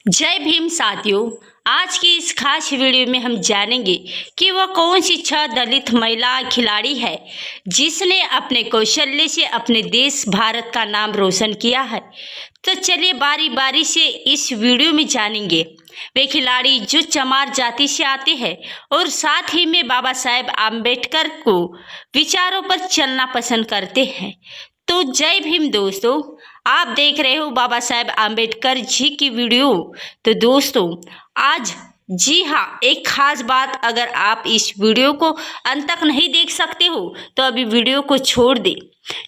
जय भीम साथियों। आज की इस खास वीडियो में हम जानेंगे कि वह कौन सी 6 दलित महिला खिलाड़ी है जिसने अपने कौशल्य से अपने देश भारत का नाम रोशन किया है। तो चलिए बारी बारी से इस वीडियो में जानेंगे। वे खिलाड़ी जो चमार जाति से आते हैं और साथ ही में बाबा साहेब आम्बेडकर को विचारों पर चलना पसंद करते हैं। तो जय भीम दोस्तों, आप देख रहे हो बाबा साहेब आम्बेडकर जी की वीडियो। तो दोस्तों आज जी हाँ, एक खास बात, अगर आप इस वीडियो को अंत तक नहीं देख सकते हो तो अभी वीडियो को छोड़ दें,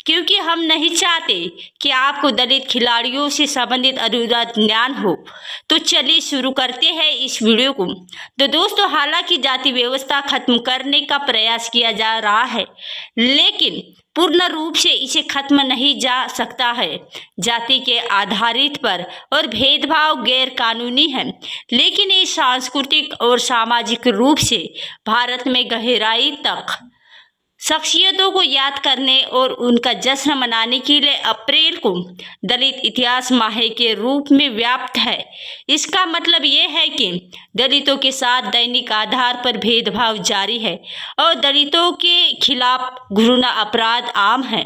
क्योंकि हम नहीं चाहते कि आपको दलित खिलाड़ियों से संबंधित अधूरा ज्ञान हो। तो चलिए शुरू करते हैं इस वीडियो को। तो दोस्तों, हालांकि जाति व्यवस्था खत्म करने का प्रयास किया जा रहा है, लेकिन पूर्ण रूप से इसे खत्म नहीं जा सकता है। जाति के आधारित पर और भेदभाव गैर कानूनी है, लेकिन ये सांस्कृतिक और सामाजिक रूप से भारत में गहराई तक शख्सियतों को याद करने और उनका जश्न मनाने के लिए अप्रैल को दलित इतिहास माह के रूप में व्याप्त है। इसका मतलब ये है कि दलितों के साथ दैनिक आधार पर भेदभाव जारी है और दलितों के खिलाफ घृणा अपराध आम है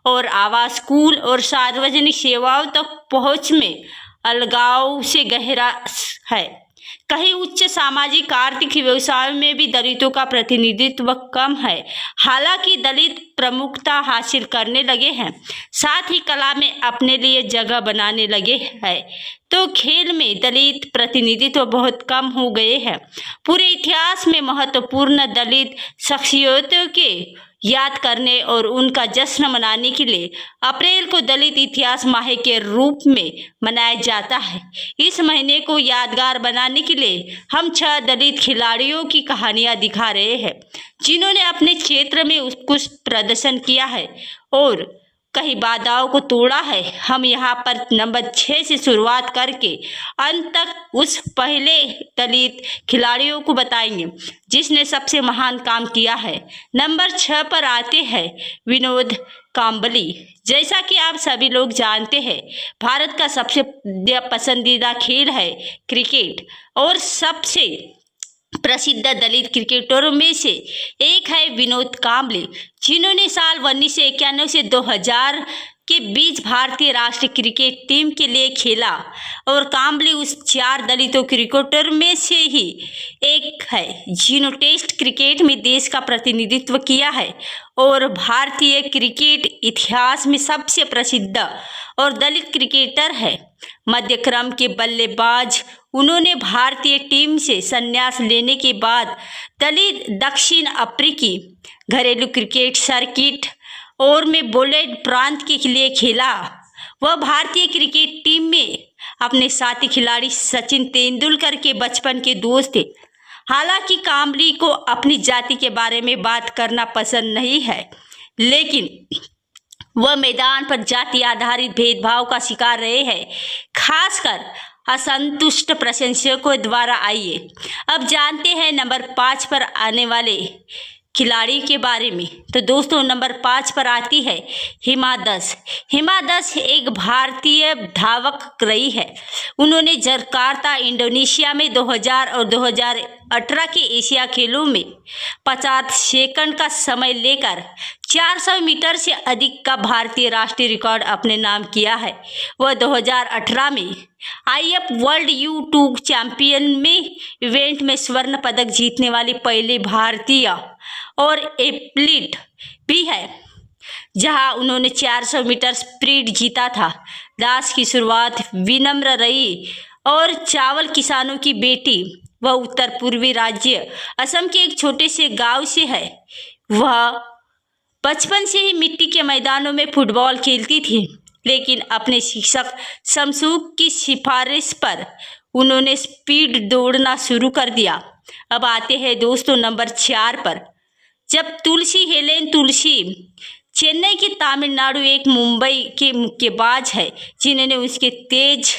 और आवास, स्कूल और सार्वजनिक सेवाओं तक पहुंच में अलगाव से गहरा है। कहीं उच्च सामाजिक आर्थिक व्यवसायों में भी दलितों का प्रतिनिधित्व कम है। हालांकि दलित प्रमुखता हासिल करने लगे हैं, साथ ही कला में अपने लिए जगह बनाने लगे हैं, तो खेल में दलित प्रतिनिधित्व बहुत कम हो गए हैं। पूरे इतिहास में महत्वपूर्ण दलित शख्सियतों के याद करने और उनका जश्न मनाने के लिए अप्रैल को दलित इतिहास माह के रूप में मनाया जाता है। इस महीने को यादगार बनाने के लिए हम 6 दलित खिलाड़ियों की कहानियां दिखा रहे हैं, जिन्होंने अपने क्षेत्र में उत्कृष्ट प्रदर्शन किया है और कई बाधाओं को तोड़ा है। हम यहाँ पर नंबर 6 से शुरुआत करके अंत तक उस पहले दलित खिलाड़ियों को बताएंगे जिसने सबसे महान काम किया है। नंबर 6 पर आते हैं विनोद कांबली। जैसा कि आप सभी लोग जानते हैं, भारत का सबसे पसंदीदा खेल है क्रिकेट और सबसे प्रसिद्ध दलित क्रिकेटरों में से एक है विनोद कांबली, जिन्होंने साल 1991 से 2000 के बीच भारतीय राष्ट्रीय क्रिकेट टीम के लिए खेला और कांबली उस 4 दलितों क्रिकेटर में से ही एक है जिन्होंने टेस्ट क्रिकेट में देश का प्रतिनिधित्व किया है और भारतीय क्रिकेट इतिहास में सबसे प्रसिद्ध और दलित क्रिकेटर है। मध्यक्रम के बल्लेबाज, उन्होंने भारतीय टीम से संन्यास लेने के बाद दलित दक्षिण अफ्रीकी घरेलू क्रिकेट सर्किट और में बोलेड प्रांत के लिए खेला। वह भारतीय क्रिकेट टीम में अपने साथी खिलाड़ी सचिन तेंदुलकर के बचपन के दोस्त थे। हालांकि कांबली को अपनी जाति के बारे में बात करना पसंद नहीं है, लेकिन वह मैदान पर जाति आधारित भेदभाव का शिकार रहे हैं, खासकर असंतुष्ट प्रशंसकों द्वारा। आइए अब जानते हैं नंबर 5 पर आने वाले खिलाड़ी के बारे में। तो दोस्तों नंबर 5 पर आती है हिमा दास। हिमा दास एक भारतीय धावक रही है। उन्होंने जकार्ता, इंडोनेशिया में 2000 और 2018 के एशिया खेलों में 50 सेकंड का समय लेकर 400 मीटर से अधिक का भारतीय राष्ट्रीय रिकॉर्ड अपने नाम किया है। वह 2018 में IF वर्ल्ड U2 चैंपियन में इवेंट में स्वर्ण पदक जीतने वाली पहली भारतीय और एथलीट भी है, जहां उन्होंने 400 मीटर स्प्रिंट जीता था। दास की शुरुआत विनम्र रही और चावल किसानों की बेटी। वह उत्तर पूर्वी राज्य असम के एक छोटे से गांव से है। वह बचपन से ही मिट्टी के मैदानों में फुटबॉल खेलती थी, लेकिन अपने शिक्षक शमसूक की सिफारिश पर उन्होंने स्पीड दौड़ना शुरू कर दिया। अब आते हैं दोस्तों नंबर 4 पर। जब तुलसी हेलेन तुलसी चेन्नई की तमिलनाडु एक मुंबई के मुक्केबाज है, जिन्होंने उसके तेज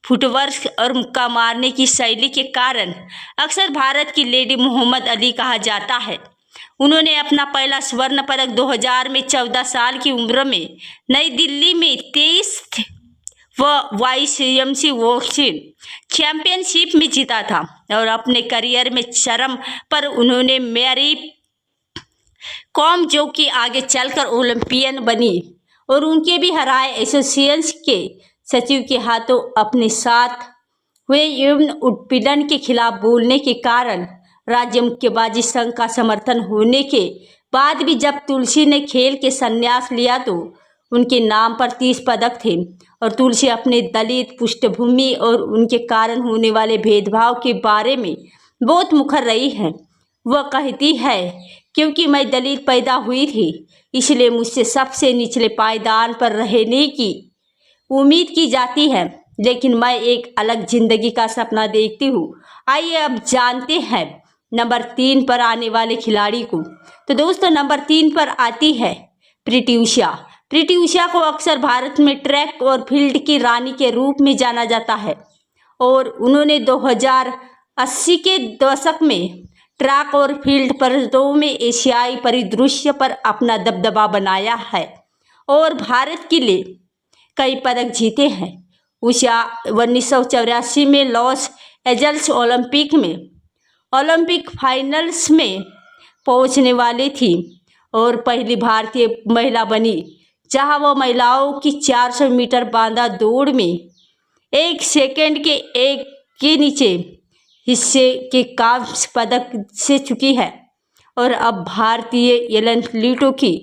फुटवर्क और मुक्का मारने की शैली के कारण अक्सर भारत की लेडी मोहम्मद अली कहा जाता है। उन्होंने अपना पहला स्वर्ण पदक 2000 में 14 साल की उम्र में नई दिल्ली में 23 वह YCMC बॉक्सिंग चैंपियनशिप में जीता था और अपने करियर में चरम पर उन्होंने मैरी कॉम जो कि आगे चलकर ओलंपियन बनी और उनके भी हराए एसोसिएशन के सचिव के हाथों अपने साथ हुए यौन उत्पीड़न के खिलाफ बोलने के कारण राज्य मुक्केबाजी संघ का समर्थन होने के बाद भी जब तुलसी ने खेल के संन्यास लिया तो उनके नाम पर 30 पदक थे और तुलसी अपने दलित पृष्ठभूमि और उनके कारण होने वाले भेदभाव के बारे में बहुत मुखर रही है। वह कहती है, क्योंकि मैं दलित पैदा हुई थी इसलिए मुझसे सबसे निचले पायदान पर रहने की उम्मीद की जाती है, लेकिन मैं एक अलग जिंदगी का सपना देखती हूँ। आइए अब जानते हैं नंबर 3 पर आने वाले खिलाड़ी को। तो दोस्तों नंबर 3 पर आती है पीटी उषा। पीटी उषा को अक्सर भारत में ट्रैक और फील्ड की रानी के रूप में जाना जाता है और उन्होंने 2080 के दशक में ट्रैक और फील्ड स्पर्धाओं में एशियाई परिदृश्य पर अपना दबदबा बनाया है और भारत के लिए कई पदक जीते हैं। उषा 1984 में लॉस एंजल्स ओलंपिक फाइनल्स में पहुंचने वाली थी और पहली भारतीय महिला बनी जहां वो महिलाओं की 400 मीटर बांधा दौड़ में 1 सेकंड के नीचे हिस्से के कांस्य पदक से चुकी है और अब भारतीय एथलीटों की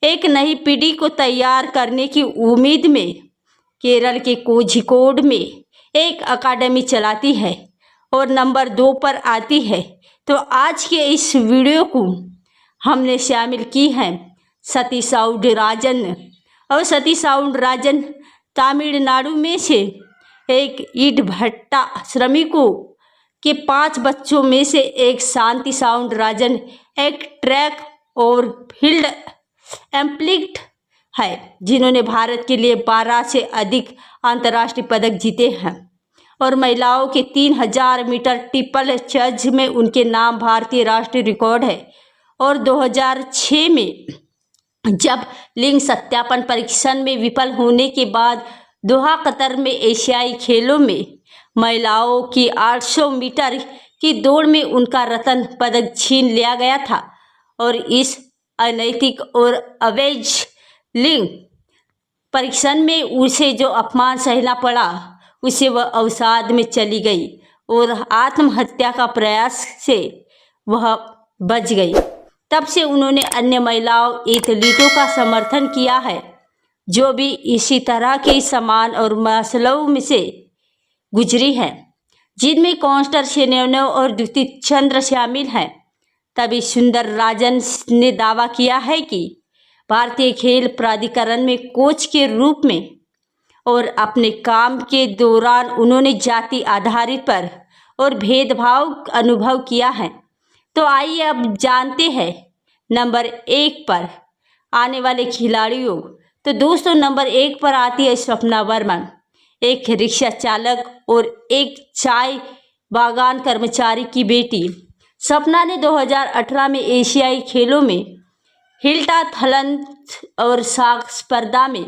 एक नई पीढ़ी को तैयार करने की उम्मीद में केरल के कोझिकोड में एक अकादमी चलाती है और नंबर 2 पर आती है। तो आज के इस वीडियो को हमने शामिल की है सतीश राजन और सतीश राजन तमिलनाडु में से एक ईंट भट्टा श्रमिकों के 5 बच्चों में से एक। शांति राजन एक ट्रैक और फील्ड एथलीट है जिन्होंने भारत के लिए 12 से अधिक अंतर्राष्ट्रीय पदक जीते हैं और महिलाओं के 3000 मीटर ट्रिपल चेज में उनके नाम भारतीय राष्ट्रीय रिकॉर्ड है। और 2006 में जब लिंग सत्यापन परीक्षण में विफल होने के बाद दोहा कतर में एशियाई खेलों में महिलाओं की 800 मीटर की दौड़ में उनका रत्न पदक छीन लिया गया था और इस अनैतिक और अवैध लिंग परीक्षण में उसे जो अपमान सहना पड़ा उसे वह अवसाद में चली गई और आत्महत्या का प्रयास से वह बच गई। तब से उन्होंने अन्य महिलाओं एथलीटों का समर्थन किया है जो भी इसी तरह के समान और मसलों में से गुजरी है, जिनमें कॉन्स्टर शेनेनो और द्युति चंद्र शामिल हैं। तभी सुंदर राजन ने दावा किया है कि भारतीय खेल प्राधिकरण में कोच के रूप में और अपने काम के दौरान उन्होंने जाति आधारित पर और भेदभाव अनुभव किया है। तो आइए अब जानते हैं नंबर 1 पर आने वाले खिलाड़ियों। तो दोस्तों नंबर 1 पर आती है स्वप्ना वर्मा, एक रिक्शा चालक और एक चाय बागान कर्मचारी की बेटी। स्वप्ना ने 2018 में एशियाई खेलों में हिल्टाथलन और साख स्पर्धा में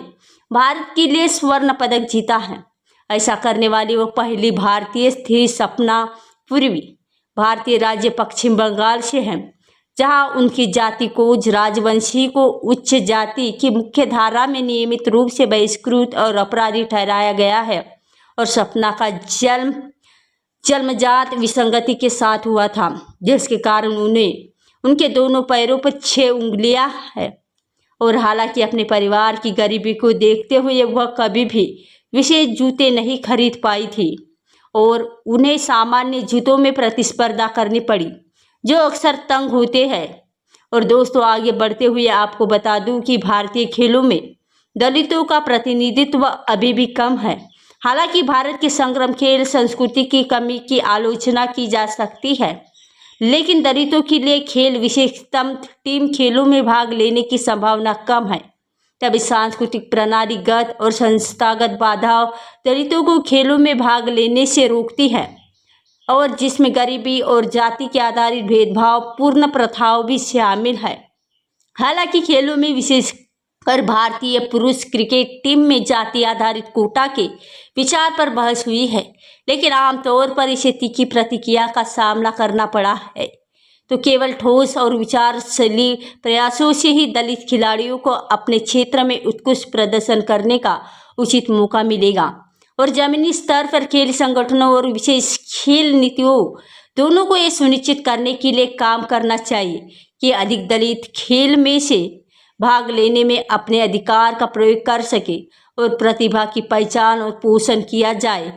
भारत के लिए स्वर्ण पदक जीता है। ऐसा करने वाली वो पहली भारतीय थी। स्वप्ना पूर्वी भारतीय राज्य पश्चिम बंगाल से है जहां उनकी जाति को राजवंशी को उच्च जाति की मुख्य धारा में नियमित रूप से बहिष्कृत और अपराधी ठहराया गया है और स्वप्ना का जन्मजात विसंगति के साथ हुआ था जिसके कारण उन्हें उनके दोनों पैरों पर 6 उंगलियां है और हालांकि अपने परिवार की गरीबी को देखते हुए वह कभी भी विशेष जूते नहीं खरीद पाई थी और उन्हें सामान्य जूतों में प्रतिस्पर्धा करनी पड़ी जो अक्सर तंग होते हैं। और दोस्तों आगे बढ़ते हुए आपको बता दूं कि भारतीय खेलों में दलितों का प्रतिनिधित्व अभी भी कम है। हालांकि भारत के संग्राम खेल संस्कृति की कमी की आलोचना की जा सकती है, लेकिन दलितों के लिए खेल विशेषतम टीम खेलों में भाग लेने की संभावना कम है। तभी सांस्कृतिक प्रणालीगत और संस्थागत बाधाओं दलितों को खेलों में भाग लेने से रोकती है और जिसमें गरीबी और जाति के आधारित भेदभाव पूर्ण प्रथाओं भी शामिल है। हालांकि खेलों में विशेष और भारतीय पुरुष क्रिकेट टीम में जाति आधारित कोटा के विचार पर बहस हुई है, लेकिन आमतौर पर इसे तीखी प्रतिक्रिया का सामना करना पड़ा है। तो केवल ठोस और विचारशील प्रयासों से ही दलित खिलाड़ियों को अपने क्षेत्र में उत्कृष्ट प्रदर्शन करने का उचित मौका मिलेगा और जमीनी स्तर पर खेल संगठनों और विशेष खेल नीतियों दोनों को ये सुनिश्चित करने के लिए काम करना चाहिए कि अधिक दलित खेल में से भाग लेने में अपने अधिकार का प्रयोग कर सके और प्रतिभा की पहचान और पोषण किया जाए,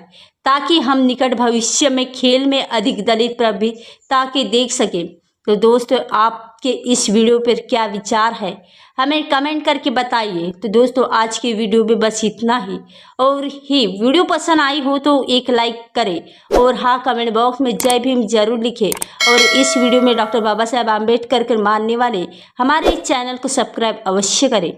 ताकि हम निकट भविष्य में खेल में अधिक दलित प्रतिभा के देख सकें। तो दोस्तों, आपके इस वीडियो पर क्या विचार है, हमें कमेंट करके बताइए। तो दोस्तों, आज की वीडियो में बस इतना ही। और वीडियो पसंद आई हो तो एक लाइक करें और हाँ, कमेंट बॉक्स में जय भीम जरूर लिखें। और इस वीडियो में डॉक्टर बाबा साहेब आम्बेडकर के मानने वाले हमारे इस चैनल को सब्सक्राइब अवश्य करें।